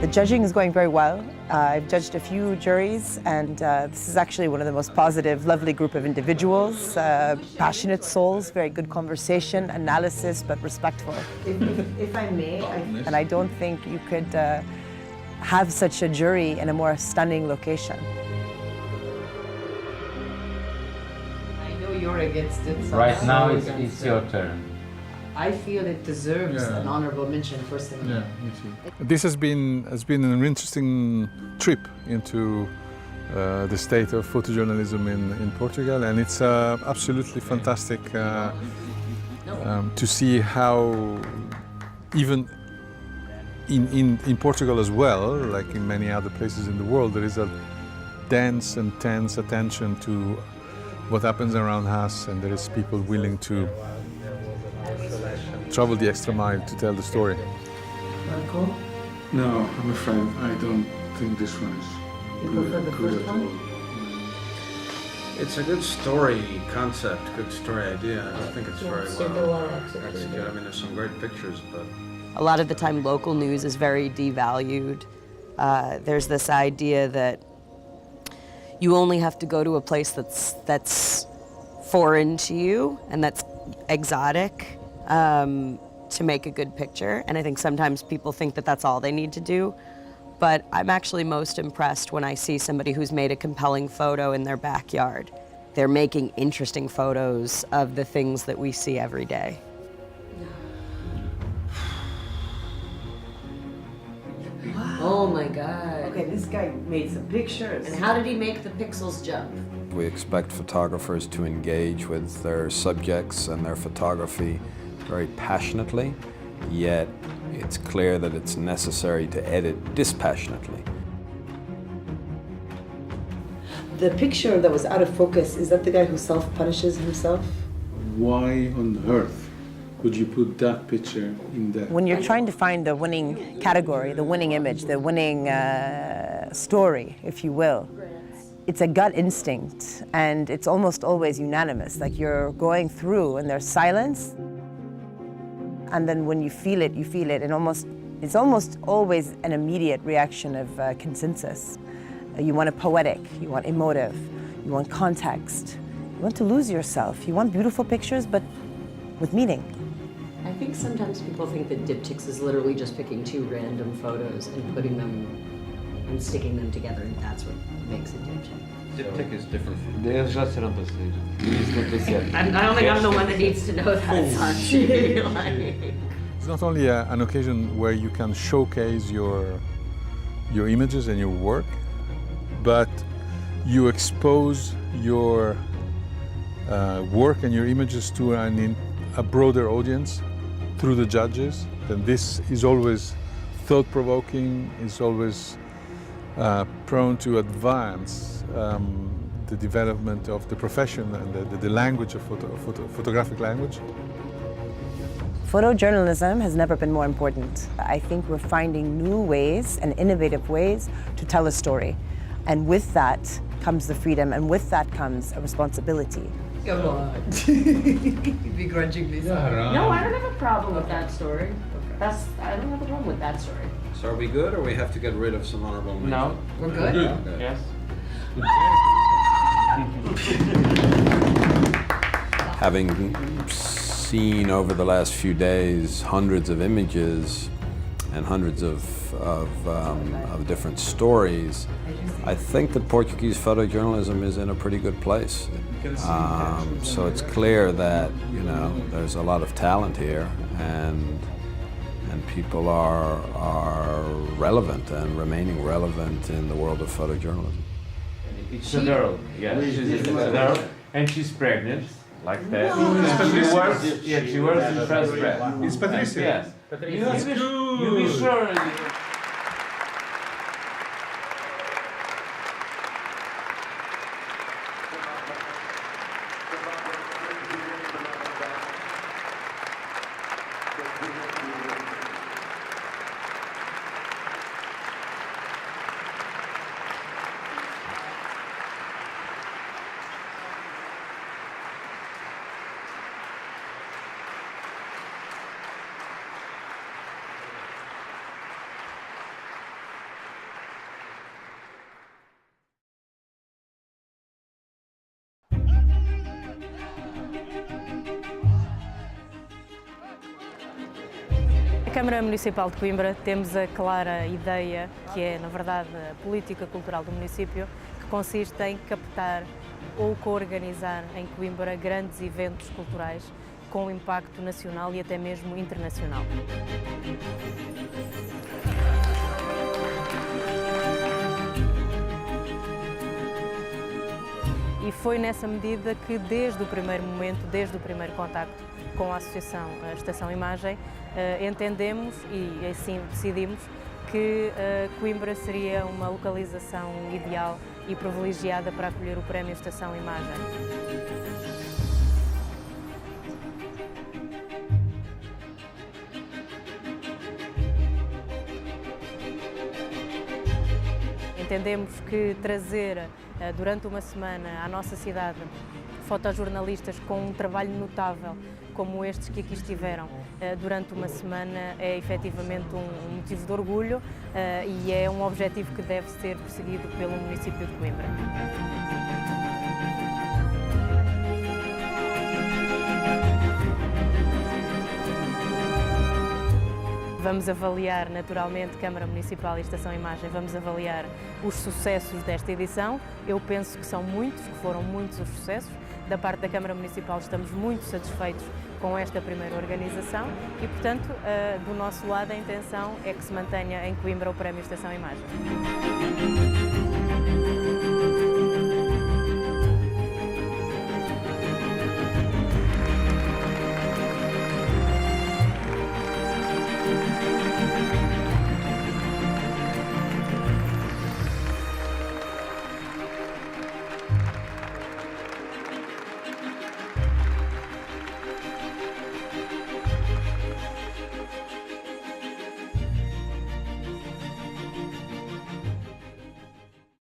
The judging is going very well. I've judged a few juries, and this is actually one of the most positive, lovely group of individuals, passionate souls, very good conversation, analysis, but respectful. If I may, and I don't think you could have such a jury in a more stunning location. I know you're against it. So right now it's your turn. I feel it deserves an honorable mention personally. Yeah, me too. This has been an interesting trip into the state of photojournalism in Portugal, and it's absolutely fantastic to see how even in Portugal as well, like in many other places in the world, there is a dense and tense attention to what happens around us, and there is people willing to travel the extra mile to tell the story. Marco? No, I'm afraid I don't think this one is You prefer the first one? It's a good story concept, good story idea. I think it's very well executed. I mean, there's some great pictures, but... A lot of the time local news is very devalued. There's this idea that you only have to go to a place that's foreign to you and that's exotic to make a good picture. And I think sometimes people think that that's all they need to do. But I'm actually most impressed when I see somebody who's made a compelling photo in their backyard. They're making interesting photos of the things that we see every day. Oh my God. Okay, this guy made some pictures. And how did he make the pixels jump? We expect photographers to engage with their subjects and their photography very passionately, yet it's clear that it's necessary to edit dispassionately. The picture that was out of focus, is that the guy who self-punishes himself? Why on earth would you put that picture in there? When you're trying to find the winning category, the winning image, the winning story, if you will, it's a gut instinct, and it's almost always unanimous. Like you're going through and there's silence, and then when you feel it, and it's almost always an immediate reaction of consensus. You want a poetic, you want emotive, you want context, you want to lose yourself, you want beautiful pictures, but with meaning. I think sometimes people think that diptychs is literally just picking two random photos and putting them and sticking them together, and that's what makes a diptych. Diptych is different from... Eu já serão para sair. I don't think I'm the one that needs to know that, Sanchi. It's not only an occasion where you can showcase your images and your work, but you expose your work and your images to a broader audience through the judges. And this is always thought-provoking, is always prone to advance the development of the profession and the language of photographic language. Photojournalism has never been more important. I think we're finding new ways and innovative ways to tell a story. And with that comes the freedom, and with that comes a responsibility. Come on. Begrudgingly. No, I don't have a problem with that story. I don't have a problem with that story. So are we good, or we have to get rid of some honorable mention? No. We're good? Okay. Yes. Having seen over the last few days hundreds of images and hundreds of different stories, I think that Portuguese photojournalism is in a pretty good place. So it's clear that, you know, there's a lot of talent here, and people are relevant and remaining relevant in the world of photojournalism. It's a girl, yes. She's a girl, and she's pregnant, like that. She works in France press. It's Patricia. Yes. You be sure. Na Câmara Municipal de Coimbra temos a clara ideia, que é, na verdade, a política cultural do município, que consiste em captar ou co-organizar em Coimbra grandes eventos culturais com impacto nacional e até mesmo internacional. E foi nessa medida que, desde o primeiro momento, desde o primeiro contacto com a Associação Estação Imagem, entendemos e assim decidimos que Coimbra seria uma localização ideal e privilegiada para acolher o Prémio Estação Imagem. Entendemos que trazer durante uma semana à nossa cidade fotojornalistas com um trabalho notável como estes que aqui estiveram durante uma semana é efetivamente um motivo de orgulho e é um objetivo que deve ser perseguido pelo município de Coimbra. Vamos avaliar, naturalmente, Câmara Municipal e Estação Imagem, vamos avaliar os sucessos desta edição. Eu penso que são muitos, que foram muitos os sucessos. Da parte da Câmara Municipal estamos muito satisfeitos com esta primeira organização e, portanto, do nosso lado a intenção é que se mantenha em Coimbra o Prémio Estação Imagem.